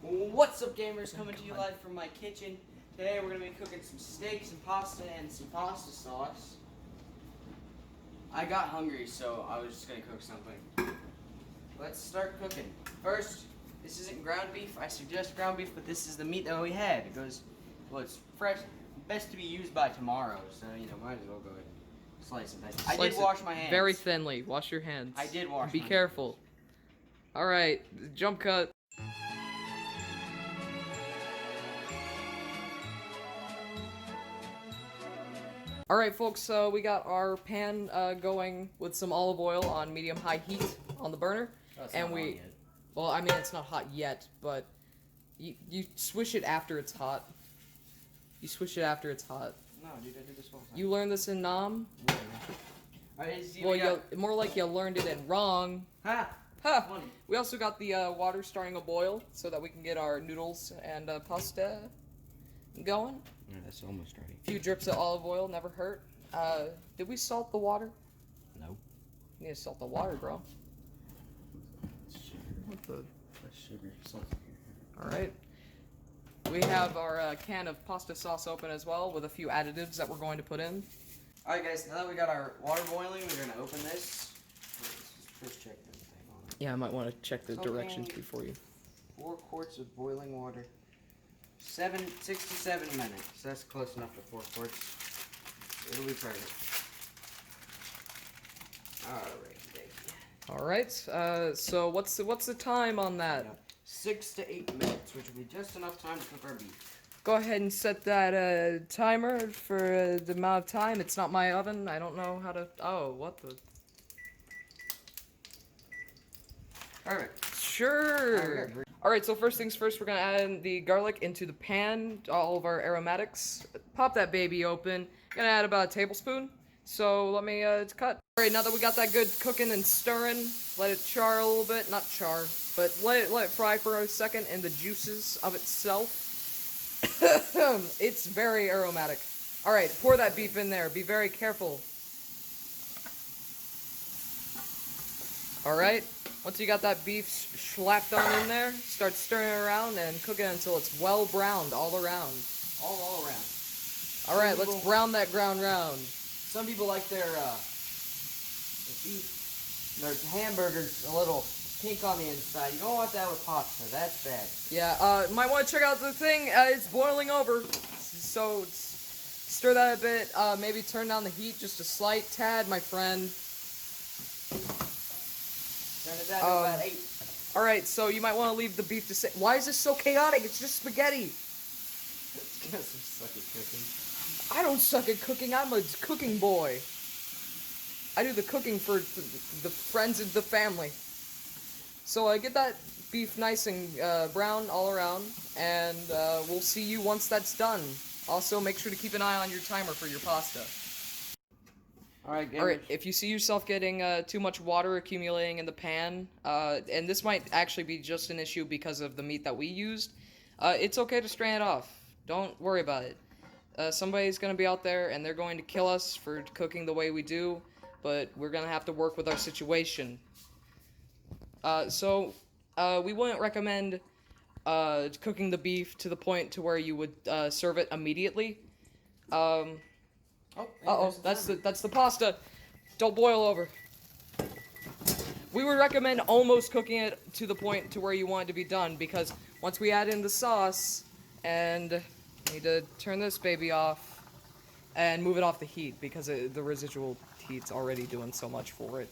What's up, gamers? Coming to you live from my kitchen. Today we're going to be cooking some steaks and pasta and some pasta sauce. I got hungry, so I was just going to cook something. Let's start cooking. First, this isn't ground beef. I suggest ground beef, but this is the meat that we had. It goes, well, it's fresh. Best to be used by tomorrow, so, might as well go ahead and slice it. I did wash my hands. Very thinly. Wash your hands. I did wash Be my careful. Alright, jump cut. Alright folks, we got our pan going with some olive oil on medium-high heat on the burner. Oh, it's and not we, on yet. well, I mean, it's not hot yet, but you swish it after it's hot. You swish it after it's hot. No, dude, I did this whole time. You learned this in Nam? Alright, Well, more like you learned it in wrong. Ha! Ha! Funny. We also got the water starting to boil so that we can get our noodles and pasta going. Yeah, that's almost ready. A few drips of olive oil, never hurt. Did we salt the water? No. You need to salt the water, bro. Sugar. What the? That's sugar. Salt. Alright. We have our can of pasta sauce open as well with a few additives that we're going to put in. Alright guys, now that we got our water boiling, we're going to open this. Let's check this thing on it. Yeah, I might want to check the Cooking. directions before you. 4 quarts of boiling water. 67 minutes. That's close enough to 4 quarts. It'll be perfect. Alright, So what's the time on that? 6 to 8 minutes, which will be just enough time to cook our beef. Go ahead and set that timer for the amount of time. It's not my oven. I don't know how to. Oh, what the? Perfect. Sure. All right. So first things first, we're gonna add in the garlic into the pan. All of our aromatics. Pop that baby open. Gonna add about a tablespoon. So let me cut. All right. Now that we got that good cooking and stirring, let it char a little bit. Not char, but let it fry for a second in the juices of itself. It's very aromatic. Alright, pour that beef in there. Be very careful. Alright, once you got that beef slapped on in there, start stirring it around and cook it until it's well browned all around. All around. Alright, let's brown that ground round. Some people like their hamburgers a little pink on the inside. You don't want that with pasta. That's bad. Yeah, might want to check out the thing. It's boiling over. So, stir that a bit. Maybe turn down the heat just a slight tad, my friend. Turn it down to about 8. Alright, so you might want to leave the beef to sit. Why is this so chaotic? It's just spaghetti. It's because you suck at cooking. I don't suck at cooking. I'm a cooking boy. I do the cooking for the friends of the family. So get that beef nice and brown all around, and we'll see you once that's done. Also, make sure to keep an eye on your timer for your pasta. Alright, if you see yourself getting too much water accumulating in the pan, and this might actually be just an issue because of the meat that we used, it's okay to strain it off. Don't worry about it. Somebody's going to be out there, and they're going to kill us for cooking the way we do, but we're going to have to work with our situation. We wouldn't recommend cooking the beef to the point to where you would serve it immediately. That's the pasta. Don't boil over. We would recommend almost cooking it to the point to where you want it to be done, because once we add in the sauce, and need to turn this baby off and move it off the heat because the residual heat's already doing so much for it.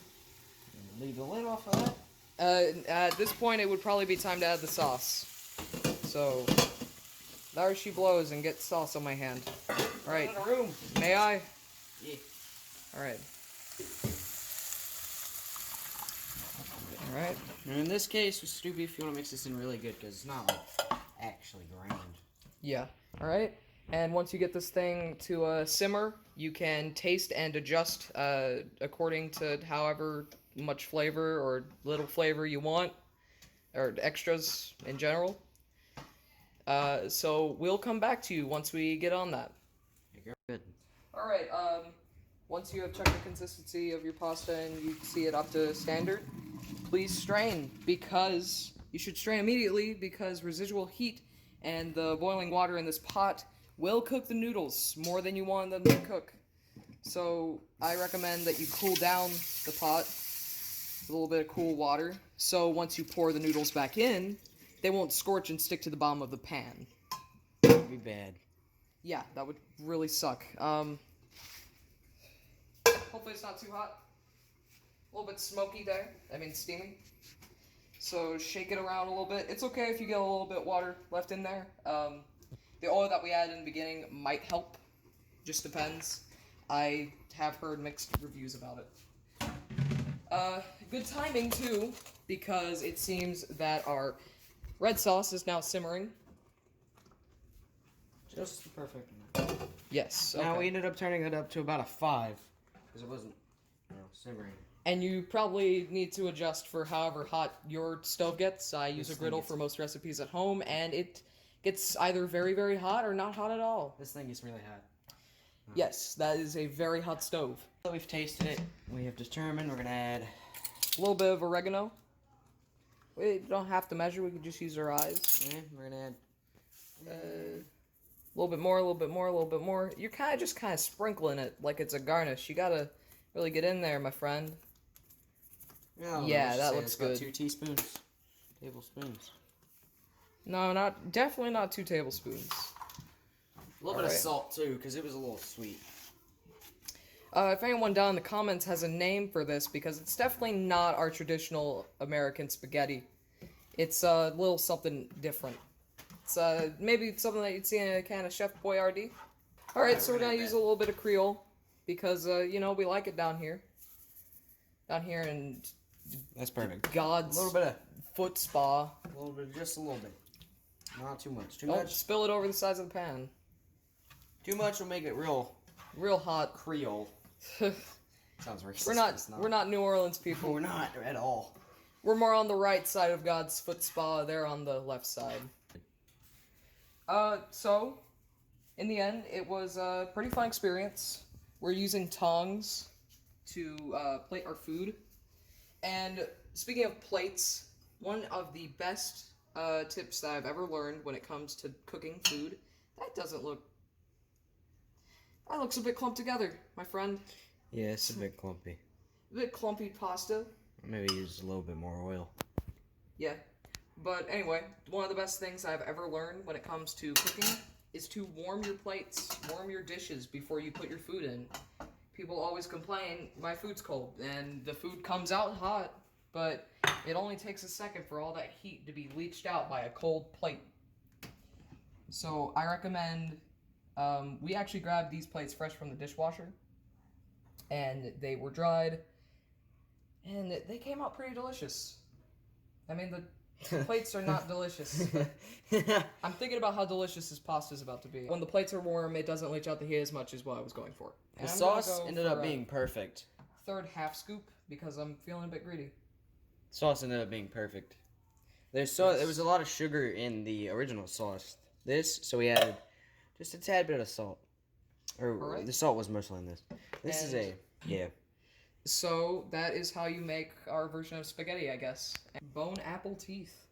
Leave the lid off of that. At this point, it would probably be time to add the sauce. So, there she blows and gets sauce on my hand. Alright. In a room. May I? Yeah. Alright. Alright. And in this case, with stew beef, you want to mix this in really good because it's not like actually ground. Yeah. Alright. And once you get this thing to simmer, you can taste and adjust according to however much flavor or little flavor you want, or extras in general. So we'll come back to you once we get on that. Good. Alright, once you have checked the consistency of your pasta and you see it up to standard, please strain, because you should strain immediately because residual heat and the boiling water in this pot will cook the noodles more than you want them to cook. So I recommend that you cool down the pot with a little bit of cool water, so once you pour the noodles back in, they won't scorch and stick to the bottom of the pan. That'd be bad. Yeah, that would really suck. Hopefully it's not too hot. A little bit smoky there. I mean steamy. So shake it around a little bit. It's okay if you get a little bit water left in there. The oil that we added in the beginning might help. Just depends. I have heard mixed reviews about it. Good timing too, because it seems that our red sauce is now simmering. Just the perfect. Yes. Now okay. we ended up turning it up to about a 5 because it wasn't, simmering. And you probably need to adjust for however hot your stove gets. I use a griddle for most recipes at home, and it gets either very, very hot or not hot at all. This thing is really hot. Yes, that is a very hot stove. So we've tasted it. We have determined we're gonna add A little bit of oregano. We don't have to measure, we can just use our eyes. Yeah, we're gonna add A little bit more, a little bit more, a little bit more. You're kind of sprinkling it like it's a garnish. You gotta really get in there, my friend. Yeah, that looks good. 2 teaspoons. Tablespoons. No, definitely not 2 tablespoons. A little bit of salt too, because it was a little sweet. If anyone down in the comments has a name for this, because it's definitely not our traditional American spaghetti. It's a little something different. It's maybe something that you'd see in a can of Chef Boyardee. Alright, so we're gonna use a little bit of Creole, because, we like it down here. Down here in That's perfect. God's A little bit of, foot spa. just a little bit. Not too much. Too Don't much. spill it over the sides of the pan. Too much will make it real Real hot. Creole. Sounds racist. We're not New Orleans people. We're not at all. We're more on the right side of God's foot spa. They're on the left side. So, in the end, it was a pretty fun experience. We're using tongs to plate our food. And speaking of plates, one of the best tips that I've ever learned when it comes to cooking food, that looks a bit clumped together, my friend. Yeah, it's a bit clumpy. A bit clumpy pasta. Maybe use a little bit more oil. Yeah. But anyway, one of the best things I've ever learned when it comes to cooking is to warm your plates, warm your dishes before you put your food in. People always complain, my food's cold, and the food comes out hot, but it only takes a second for all that heat to be leached out by a cold plate. So I recommend, we actually grabbed these plates fresh from the dishwasher, and they were dried, and they came out pretty delicious. I mean, the plates are not delicious. I'm thinking about how delicious this pasta is about to be. When the plates are warm, it doesn't leach out the heat as much as what I was going for. The sauce ended up being perfect. Third half scoop because I'm feeling a bit greedy. Sauce ended up being perfect. There was a lot of sugar in the original sauce. So we added just a tad bit of salt. Or the salt was mostly in this. This is yeah. So that is how you make our version of spaghetti, I guess. Bone apple teeth.